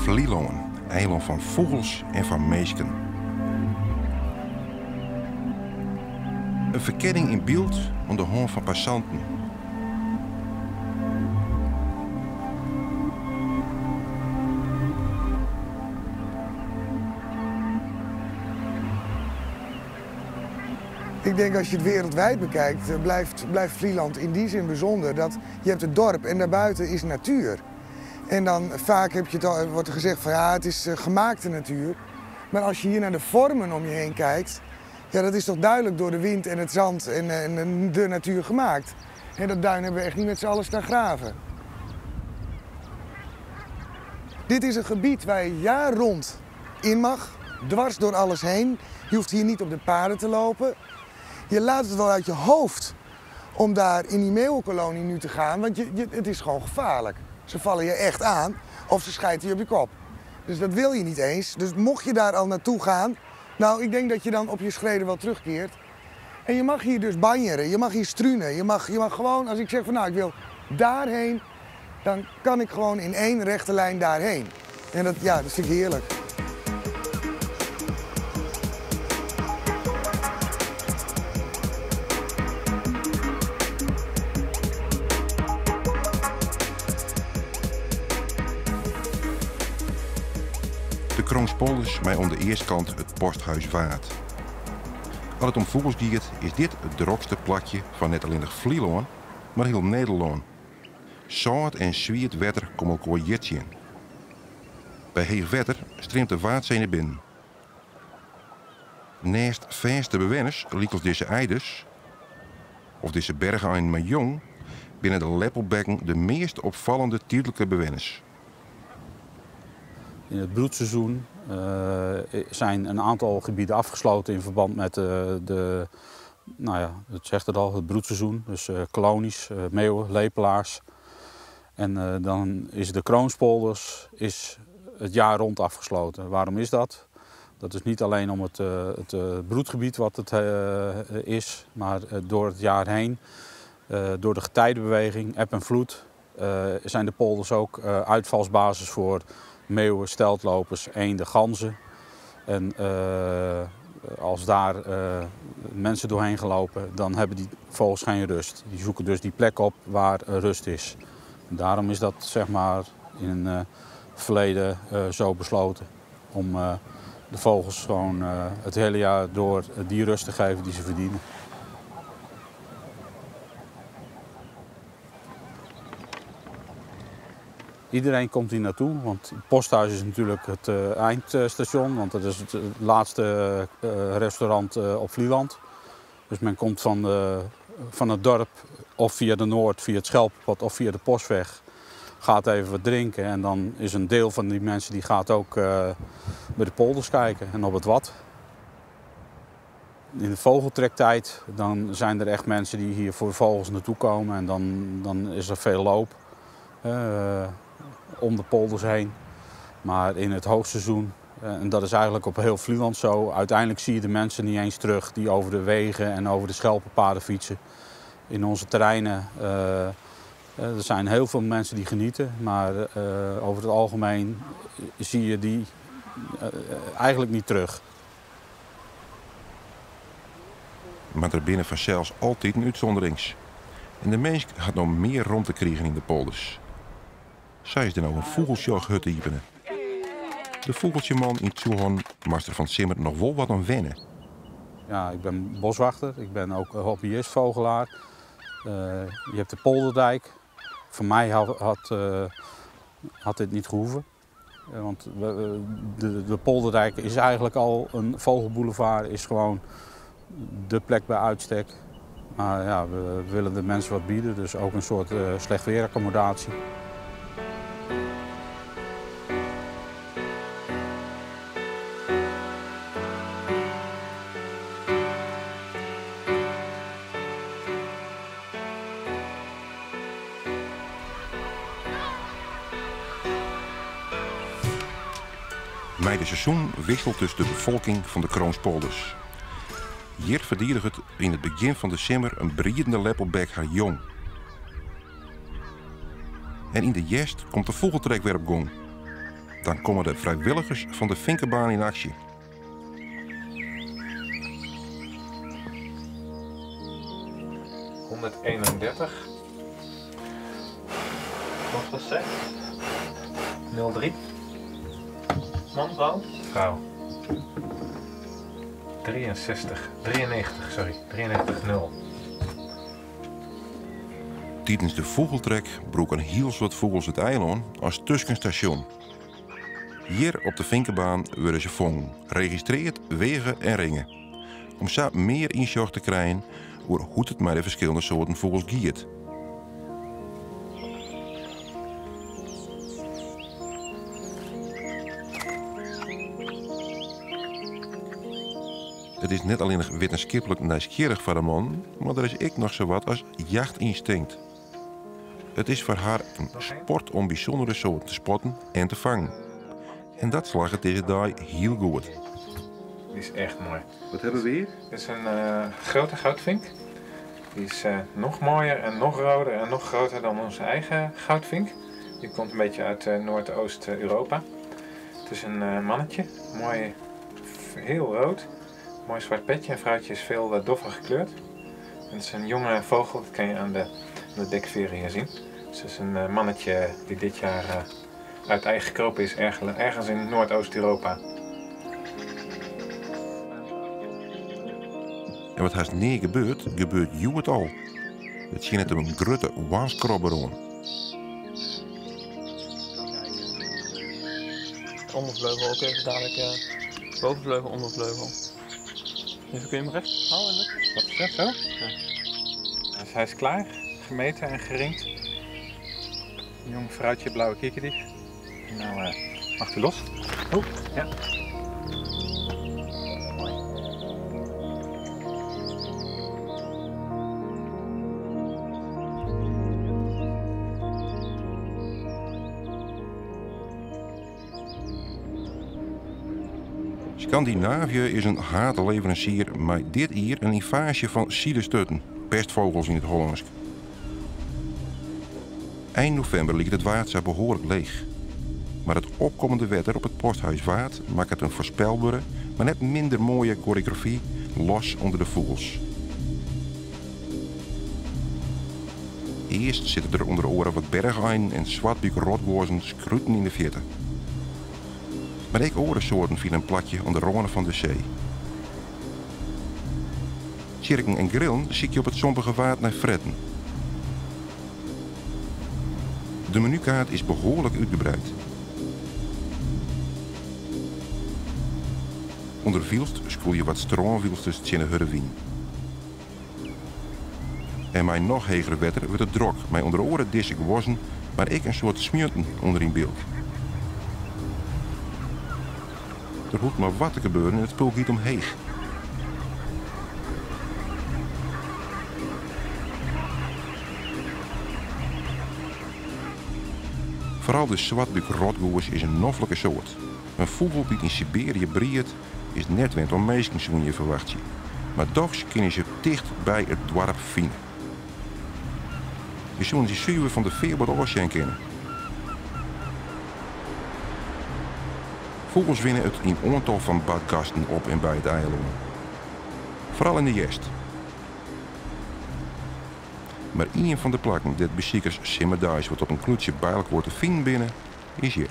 Vlieland, eiland van vogels en van meesken. Een verkenning in beeld aan de hand van passanten. Ik denk als je het wereldwijd bekijkt, blijft Vlieland in die zin bijzonder. Dat je hebt het dorp en daarbuiten is natuur. En dan vaak wordt er gezegd van ja, het is gemaakte natuur. Maar als je hier naar de vormen om je heen kijkt, ja, dat is toch duidelijk door de wind en het zand en de natuur gemaakt. En dat duin hebben we echt niet met z'n allen staan graven. Dit is een gebied waar je jaar rond in mag, dwars door alles heen. Je hoeft hier niet op de paden te lopen. Je laat het wel uit je hoofd om daar in die meeuwenkolonie nu te gaan, want het is gewoon gevaarlijk. Ze vallen je echt aan of ze schijten je op je kop. Dus dat wil je niet eens. Dus mocht je daar al naartoe gaan, nou, ik denk dat je dan op je schreden wel terugkeert. En je mag hier dus banjeren, je mag hier struinen. Je mag gewoon, als ik zeg van nou, ik wil daarheen, dan kan ik gewoon in één rechte lijn daarheen. En dat vind ik heerlijk. De Kroonspolders mij aan de eerste kant het posthuis Waard. Als het om vogels gaat, is dit het drokste plakje van net alleen Vlieland, maar heel Nederland. Zout en zwiert wetter komen elkaar jitje in. Bij heeg wetter streamt de Waardzee naar binnen. Naast verste bewoners, liekels deze eiders, of deze bergen aan mijn jong, binnen de Leppelbekken de meest opvallende tijdelijke bewoners. In het broedseizoen zijn een aantal gebieden afgesloten in verband met het zegt het al, het broedseizoen. Dus kolonies, meeuwen, lepelaars. En dan is de Kroonspolders het jaar rond afgesloten. Waarom is dat? Dat is niet alleen om het broedgebied wat het is, maar door het jaar heen, door de getijdenbeweging, eb en vloed, zijn de polders ook uitvalsbasis voor meeuwen, steltlopers, eenden, ganzen. En als daar mensen doorheen gelopen, dan hebben die vogels geen rust. Die zoeken dus die plek op waar rust is. En daarom is dat zeg maar in het verleden zo besloten. Om de vogels gewoon het hele jaar door die rust te geven die ze verdienen. Iedereen komt hier naartoe, want het posthuis is natuurlijk het eindstation, want dat is het laatste restaurant op Vlieland. Dus men komt van het dorp of via de Noord, via het Schelpenpad of via de Postweg, gaat even wat drinken. En dan is een deel van die mensen die gaat ook bij de polders kijken en op het Wad. In de vogeltrektijd dan zijn er echt mensen die hier voor vogels naartoe komen en dan is er veel loop. Om de polders heen. Maar in het hoogseizoen, en dat is eigenlijk op heel Vlieland zo, uiteindelijk zie je de mensen niet eens terug die over de wegen en over de schelpenpaden fietsen. In onze terreinen er zijn heel veel mensen die genieten, maar over het algemeen zie je die eigenlijk niet terug. Maar er binnen vanzelfs altijd een uitzonderings. En de mens gaat nog meer rond te krijgen in de polders. Zij is er nou een vogelsjag hut te hypenen. De vogeltjeman in Tjoehorn master van Simmer nog wel wat aan wennen. Ja, ik ben boswachter, ik ben ook hobbyist-vogelaar. Je hebt de polderdijk. Voor mij had dit niet gehoeven. Want de polderdijk is eigenlijk al een vogelboulevard, is gewoon de plek bij uitstek. Maar ja, we willen de mensen wat bieden, dus ook een soort slecht weeraccommodatie. Bij de seizoen wisselt dus de bevolking van de Kroonspolders. Hier verdient het in het begin van december een briedende leppelbek haar jong. En in de jest komt de vogeltrek weer op gang. Dan komen de vrijwilligers van de Finkenbaan in actie. ...131. Wat was het? 03. Man, vrouw? Vrouw. 93, 0. Tijdens de vogeltrek broeken heel wat vogels het eiland als tussenstation. Hier op de Finkenbaan worden ze vangen, geregistreerd, wegen en ringen. Om zo meer inzicht te krijgen over hoe het met de verschillende soorten vogels gaat. Het is niet alleen wetenschappelijk nieuwsgierig voor de man, maar er is ook nog zo wat als jachtinstinct. Het is voor haar een sport om bijzondere soorten te spotten en te vangen. En dat slaagt het deze dag heel goed. Die is echt mooi. Wat hebben we hier? Dit is een grote goudvink. Die is nog mooier en nog roder en nog groter dan onze eigen goudvink. Die komt een beetje uit Noordoost-Europa. Het is een mannetje, mooi, heel rood. Mooi zwart petje en vrouwtje is veel doffer gekleurd. En het is een jonge vogel, dat kan je aan de dekveren hier zien. Dus het is een mannetje die dit jaar uit eigen gekropen is ergens in Noordoost-Europa. En wat haast niet gebeurt jou het al. Het zie net een grote waaskrabber aan. Ondervleugel ook even dadelijk. Bovenvleugel, ondervleugel. Even kun je hem recht houden, Luc? Wat is dat zo? Ja. Dus hij is klaar, gemeten en geringd. Een jong vrouwtje, blauwe kikkerdief. Nou, mag u los? Oh, ja. Scandinavië is een hatenleverancier, maar dit hier een invasie van zielestutten, pestvogels in het Hollandsk. Eind november ligt het water behoorlijk leeg. Maar het opkomende wetter op het Posthuis Waard maakt het een voorspelbare, maar net minder mooie choreografie los onder de vogels. Eerst zitten er onder de oren wat bergein en zwartbuik rotgozen schruten in de verte. Maar ook andere soorten vielen een plakje aan de ronnen van de zee. Tjerken en grillen zie je op het sompige waard naar fretten. De menukaart is behoorlijk uitgebreid. Onder vielst school je wat stroomwielsters in de hurrewien. En mijn nog hegere wetter wordt het drok, met onder oren disse gewassen, maar ik een soort smurten onder in beeld. Er hoeft maar wat te gebeuren en het spul giet omheeg. Vooral de zwartbuik rotgoers is een noffelijke soort. Een vogel die in Siberië breert is net wend om meesken zo'n je verwacht je. Maar toch kunnen ze dicht bij het dorp vinden. Je zullen die zuiver van de Veerboot Oceaan kennen. Vogels winnen het in aantal van badgasten op en bij het eiland. Vooral in de jest. Maar een van de plakken dat bezoekers simmerduis wat op een knoetje bijlijk wordt te vinden binnen, is hier.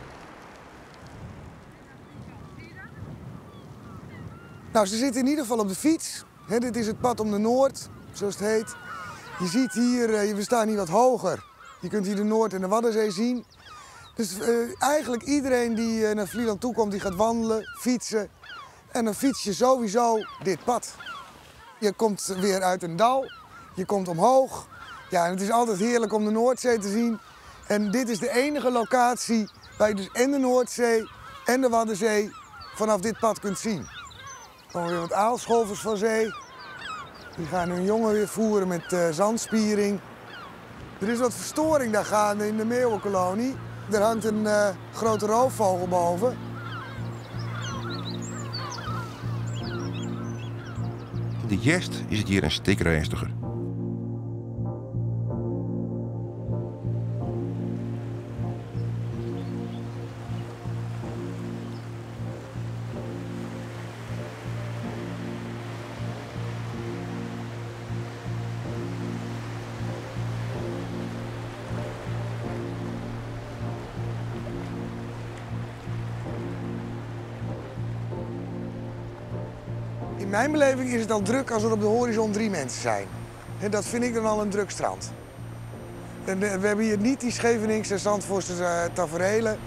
Nou, ze zitten in ieder geval op de fiets. Dit is het pad om de Noord, zoals het heet. Je ziet hier, we staan hier wat hoger. Je kunt hier de Noord- en de Waddenzee zien. Dus eigenlijk iedereen die naar Vlieland toe komt, die gaat wandelen, fietsen. En dan fiets je sowieso dit pad. Je komt weer uit een dal, je komt omhoog. Ja, en het is altijd heerlijk om de Noordzee te zien. En dit is de enige locatie waar je dus en de Noordzee en de Waddenzee vanaf dit pad kunt zien. Er komen weer wat aalscholvers van zee. Die gaan hun jongen weer voeren met zandspiering. Er is wat verstoring daar gaande in de meeuwenkolonie. Er hangt een grote roofvogel boven. In de jest is het hier een stuk rijstiger. In mijn beleving is het al druk als er op de horizon 3 mensen zijn. En dat vind ik dan al een druk strand. En we hebben hier niet die Scheveningse en Zandvoortse taferelen.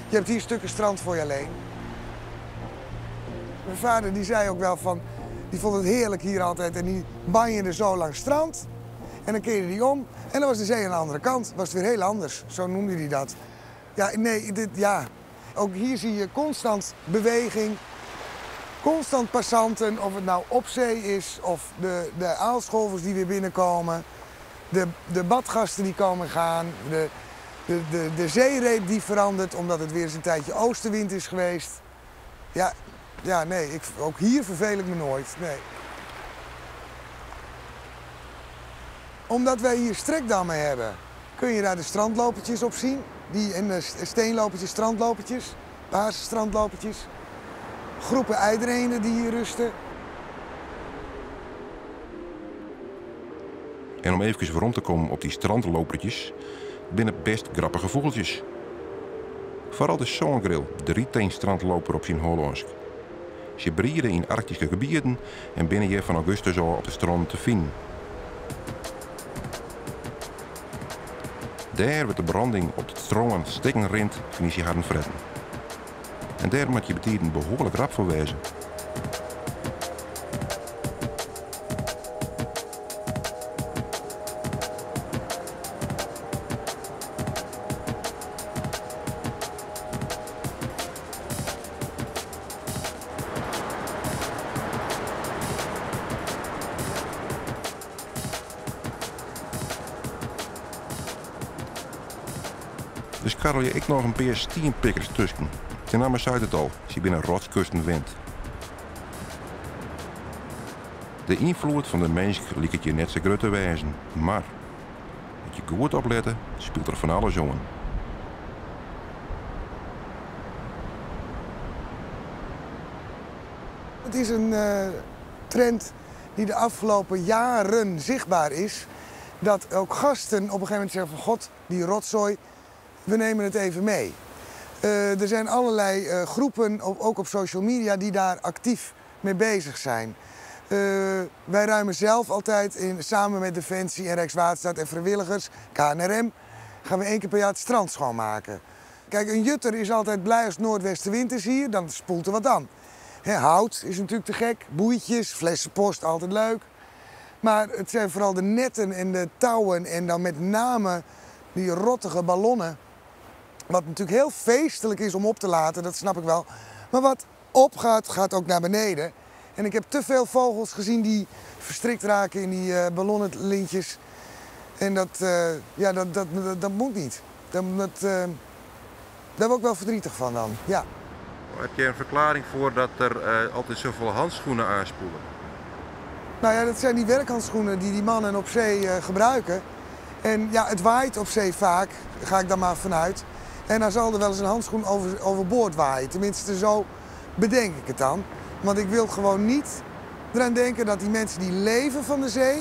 Je hebt hier stukken strand voor je alleen. Mijn vader die zei ook wel van, die vond het heerlijk hier altijd en die banjerde zo langs strand. En dan keerde hij om en dan was de zee aan de andere kant. Was het weer heel anders, zo noemde hij dat. Ja, nee, ook hier zie je constant beweging, constant passanten, of het nou op zee is of de aalscholvers die weer binnenkomen. De badgasten die komen gaan, de zeereep die verandert omdat het weer eens een tijdje oostenwind is geweest. Ja, nee, ook hier verveel ik me nooit, nee. Omdat wij hier strekdammen hebben, kun je daar de strandlopertjes op zien. En de steenlopertjes, strandlopertjes, basisstrandlopertjes. Groepen eiderenen die hier rusten. En om even rond te komen op die strandlopertjes, binnen best grappige vogeltjes. Vooral de zonnegril, de rieteenstrandloper op zijn Hollandsk. Ze breeden in arctische gebieden en binnen je van augustus al op de stranden te vinden. Daar wordt de branding op het stromen stekkenrint van die harden fretten. En daar moet je betieden behoorlijk rap voor wezen. Dus karrel je ik nog een paar stienpikkers tussen. Ten naam zei het al, ze binnen rotskusten wind. De invloed van de mens liet het je net zo groot te wijzen, maar moet je goed opletten, speelt er van alles om. Het is een trend die de afgelopen jaren zichtbaar is. Dat ook gasten op een gegeven moment zeggen van god, die rotzooi, we nemen het even mee. Er zijn allerlei groepen, ook op social media, die daar actief mee bezig zijn. Wij ruimen zelf altijd samen met Defensie en Rijkswaterstaat en vrijwilligers, KNRM, gaan we 1 keer per jaar het strand schoonmaken. Kijk, een jutter is altijd blij als het noordwestenwind is hier, dan spoelt er wat aan. Hout is natuurlijk te gek, boeitjes, flessenpost, altijd leuk. Maar het zijn vooral de netten en de touwen en dan met name die rottige ballonnen. Wat natuurlijk heel feestelijk is om op te laten, dat snap ik wel. Maar wat opgaat, gaat ook naar beneden. En ik heb te veel vogels gezien die verstrikt raken in die ballonnenlintjes. En dat moet niet. Daar word ik wel verdrietig van dan, ja. Heb je een verklaring voor dat er altijd zoveel handschoenen aanspoelen? Nou ja, dat zijn die werkhandschoenen die die mannen op zee gebruiken. En ja, het waait op zee vaak, ga ik dan maar vanuit. En dan zal er wel eens een handschoen overboord waaien. Tenminste, zo bedenk ik het dan. Want ik wil gewoon niet eraan denken dat die mensen die leven van de zee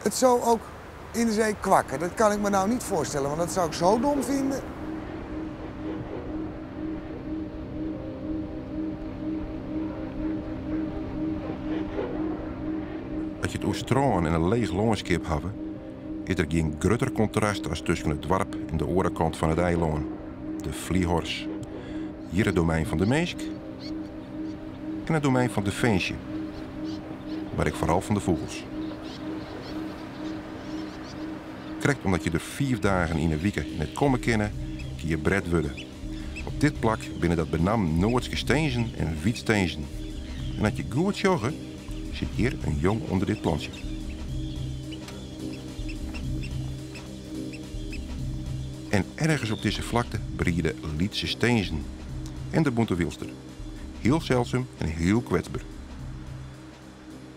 het zo ook in de zee kwakken. Dat kan ik me nou niet voorstellen, want dat zou ik zo dom vinden. Als je het oestraan en een leeg landschap hebben, is er geen groter contrast als tussen het dorp en de orenkant van het eiland. De Vliehors. Hier het domein van de Meesk en het domein van Defensie. Maar ik vooral van de vogels. Krijgt omdat je er 4 dagen in een week net komen kennen, kun je bred worden. Op dit plak binnen dat benam Noordse steensen en wietsteensen. En als je goed joggen, zit hier een jong onder dit plantje. En ergens op deze vlakte breeden Lietse steensen en de bonte wilster. Heel zeldzaam en heel kwetsbaar.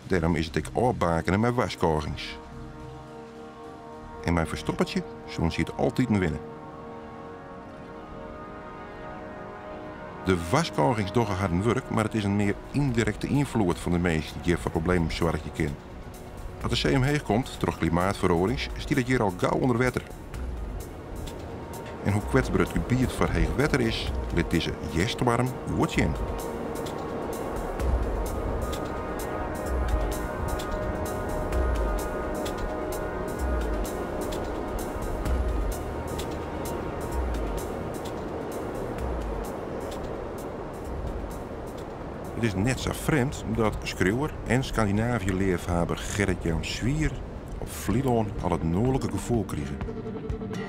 Daarom is het ik opbakenen met waskogings. En mijn verstoppertje, zo'n ziet altijd een winnen. De waskogings doen harde werk, maar het is een meer indirecte invloed van de mensen die voor problemen zorgen je kind. Als de zee omheen komt, door klimaatverandering, stiert het hier al gauw onder water. En hoe kwetsbaar het gebied voor heeg water is, liet deze jestwarm goed zien. Het is net zo vreemd dat schreeuwer en Scandinavië-leerfaber Gerrit-Jan Zwier op Vlieland al het noordelijke gevoel kregen.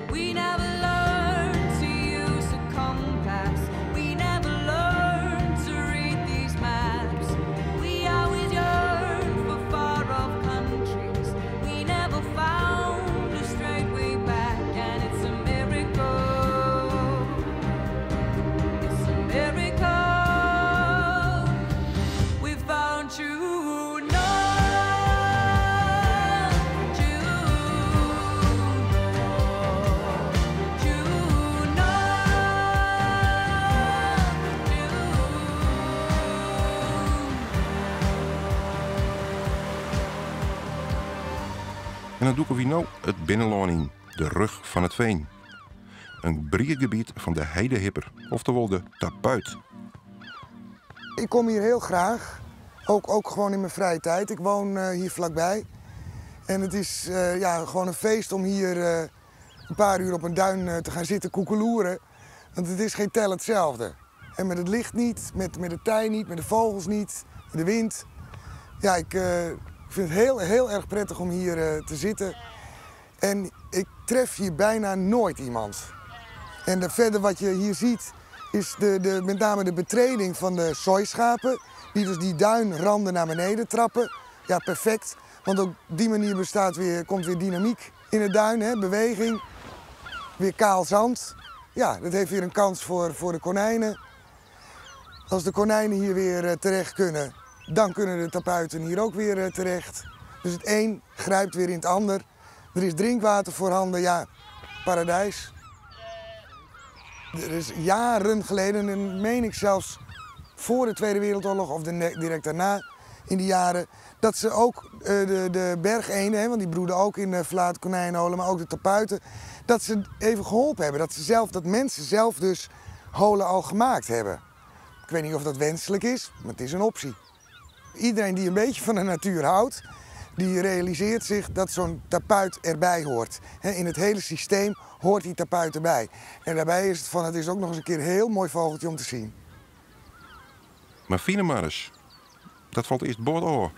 We never learned to use a compass. We never learned to read these maps. We always yearned for far off countries. We never found a straight way back, and it's a miracle. It's a miracle. We found you. En dan doeken we nou het binnenlaan in, de rug van het veen. Een briegebied van de heidehipper, oftewel de tapuit. Ik kom hier heel graag, ook gewoon in mijn vrije tijd. Ik woon hier vlakbij. En het is gewoon een feest om hier een paar uur op een duin te gaan zitten koekeloeren. Want het is geen tel hetzelfde. En met het licht niet, met de tij niet, met de vogels niet, met de wind. Ja, ik vind het heel erg prettig om hier te zitten. En ik tref hier bijna nooit iemand. En verder wat je hier ziet is met name de betreding van de sooischapen. Die dus die duinranden naar beneden trappen. Ja, perfect. Want op die manier komt weer dynamiek in het duin, hè? Beweging. Weer kaal zand. Ja, dat heeft weer een kans voor de konijnen. Als de konijnen hier weer terecht kunnen, dan kunnen de tapuiten hier ook weer terecht. Dus het een grijpt weer in het ander. Er is drinkwater voorhanden, ja, paradijs. Er is jaren geleden, en meen ik zelfs voor de Tweede Wereldoorlog of direct daarna in die jaren, dat ze ook de bergeenden, want die broeden ook in Vlaat, konijnenholen, maar ook de tapuiten, dat ze even geholpen hebben. Dat mensen zelf dus holen al gemaakt hebben. Ik weet niet of dat wenselijk is, maar het is een optie. Iedereen die een beetje van de natuur houdt, die realiseert zich dat zo'n tapuit erbij hoort. In het hele systeem hoort die tapuit erbij. En daarbij is het is ook nog eens een keer een heel mooi vogeltje om te zien. Maar fine maar eens, dat valt eerst boord aan.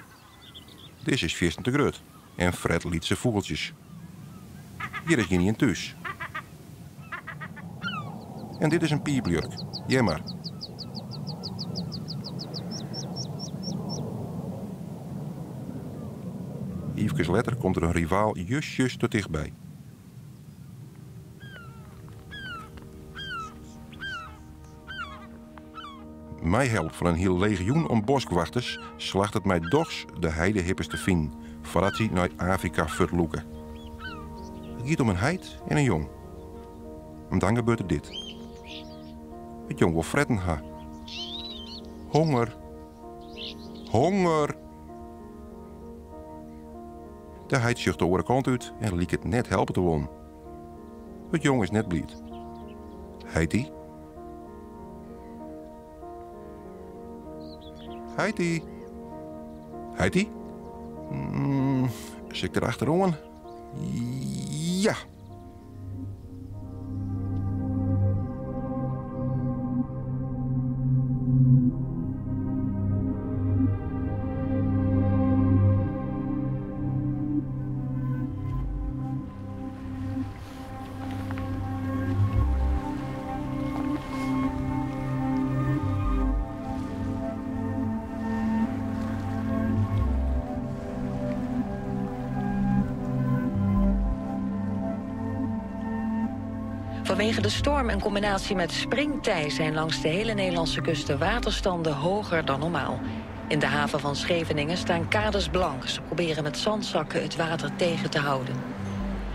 Dit is Viersten te Grut en Fred liet zijn vogeltjes. Hier is je niet in thuis. En dit is een piepjurk, jammer. Even later komt er een rivaal just te dichtbij. Mij helpt van een heel legioen om boskwachters slacht het mij dochs de heidehippers te vinden, voordat ze naar Afrika verloeken. Het gaat om een heid en een jong. En dan gebeurt er dit. Het jong wil fretten ha. Honger. Honger. De heid zucht de andere kant uit en liet het net helpen te wonen. Het jong is net blied. Heidi. Heidi. Heidi? Zit ik erachterom? Ja. Vanwege de storm in combinatie met springtij zijn langs de hele Nederlandse kust de waterstanden hoger dan normaal. In de haven van Scheveningen staan kades blank. Ze proberen met zandzakken het water tegen te houden.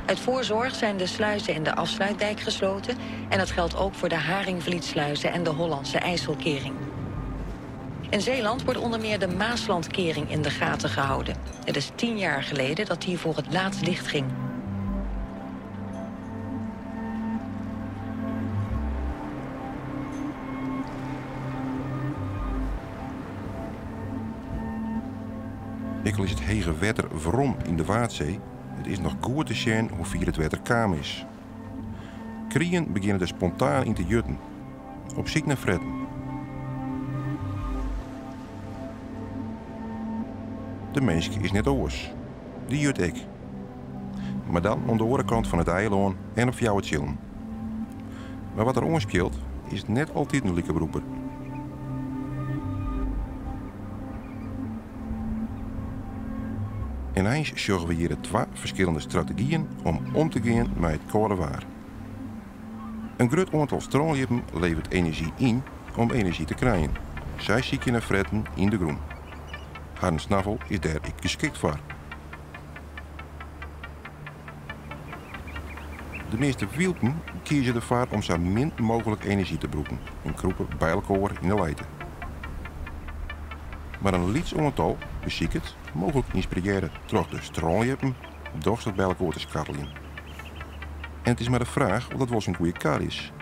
Uit voorzorg zijn de sluizen in de afsluitdijk gesloten en dat geldt ook voor de Haringvlietsluizen en de Hollandse IJsselkering. In Zeeland wordt onder meer de Maaslandkering in de gaten gehouden. Het is 10 jaar geleden dat die voor het laatst dichtging. Ik is het hege wetter waarom in de Waadzee. Het is nog goed te zien hoe vier het wetter kaam is. Krieën beginnen er spontaan in te jutten. Op ziek naar fretten. De mens is net oors. Die jut ik. Maar dan aan de andere kant van het eiland en op jou het chillen. Maar wat er ons speelt, is net altijd een lieke beroeper. En eens zorgen we hier twee verschillende strategieën om te gaan met het koude waar. Een groot aantal stroomlippen levert energie in om energie te krijgen. Zij zieken en fretten in de groen. Haar snavel is daar ik geschikt voor. De meeste wielpen kiezen ervoor om zo min mogelijk energie te broeken en kroepen bij elkaar in de leiden. Maar een liets aantal beziekt mogelijk inspireren door de stroomlippen door dat bij elkaar te skarrelen. En het is maar de vraag of dat wel zo'n goede kaart is.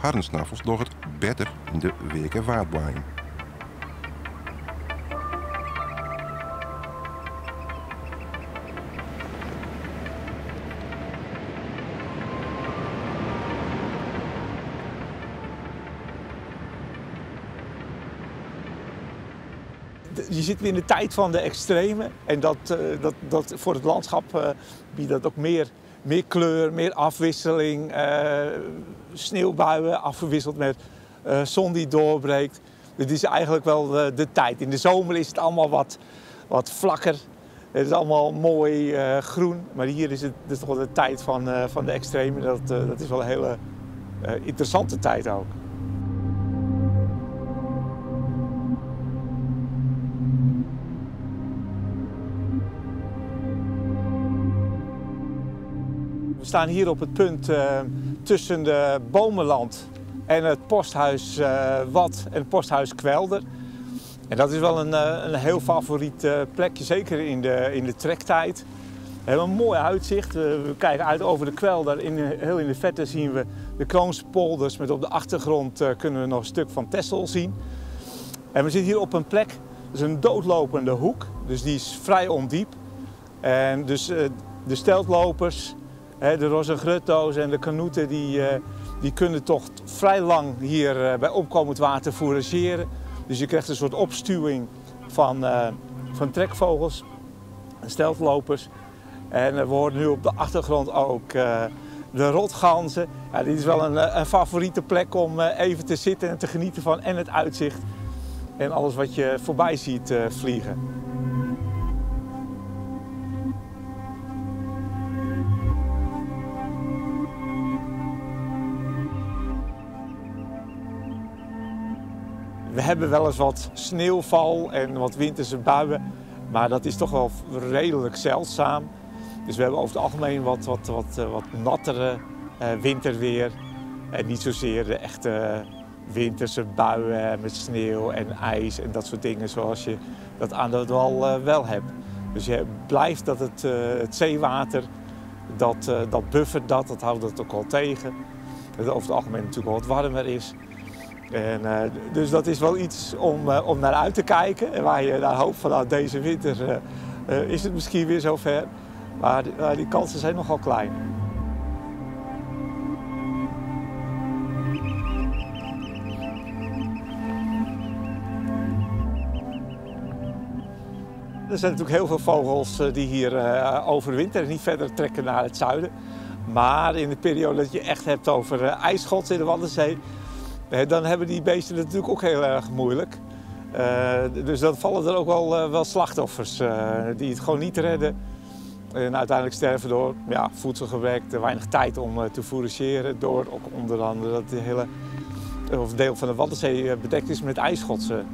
Harensnavels door het beter in de weken waardbaaien. Je zit weer in de tijd van de extreme en dat voor het landschap biedt dat ook meer kleur, meer afwisseling, sneeuwbuien afgewisseld met zon die doorbreekt. Dit is eigenlijk wel de tijd. In de zomer is het allemaal wat vlakker. Het is allemaal mooi groen, maar hier is het toch wel de tijd van de extreme. Dat is wel een hele interessante tijd ook. We staan hier op het punt tussen de Bomenland en het posthuis Wad en het posthuis Kwelder. En dat is wel een heel favoriet plekje, zeker in de trektijd. We hebben een mooi uitzicht. We kijken uit over de Kwelder. Heel in de verte zien we de Kroonse polders met op de achtergrond kunnen we nog een stuk van Texel zien. En we zitten hier op een plek, dat is een doodlopende hoek, dus die is vrij ondiep. En dus de steltlopers, de rozengrutto's en de kanoeten die kunnen toch vrij lang hier bij opkomend water fourageren. Dus je krijgt een soort opstuwing van trekvogels en steltlopers. En we horen nu op de achtergrond ook de rotganzen. Ja, dit is wel een favoriete plek om even te zitten en te genieten van en het uitzicht en alles wat je voorbij ziet vliegen. We hebben wel eens wat sneeuwval en wat winterse buien, maar dat is toch wel redelijk zeldzaam. Dus we hebben over het algemeen wat nattere winterweer. En niet zozeer de echte winterse buien met sneeuw en ijs en dat soort dingen zoals je dat aan de wal wel hebt. Dus je blijft dat het zeewater, dat buffert dat houdt het ook al tegen. Dat het over het algemeen natuurlijk wel wat warmer is. En, dus dat is wel iets om naar uit te kijken. En waar je naar hoopt van nou, deze winter is het misschien weer zover. Maar die kansen zijn nogal klein. Er zijn natuurlijk heel veel vogels die hier overwinteren en niet verder trekken naar het zuiden. Maar in de periode dat je echt hebt over ijsschots in de Waddenzee, dan hebben die beesten het natuurlijk ook heel erg moeilijk. Dus dan vallen er ook wel slachtoffers die het gewoon niet redden. En uiteindelijk sterven door voedselgebrek, te weinig tijd om te fourageren. Door ook onder andere dat het deel van de Waddenzee bedekt is met ijsschotsen.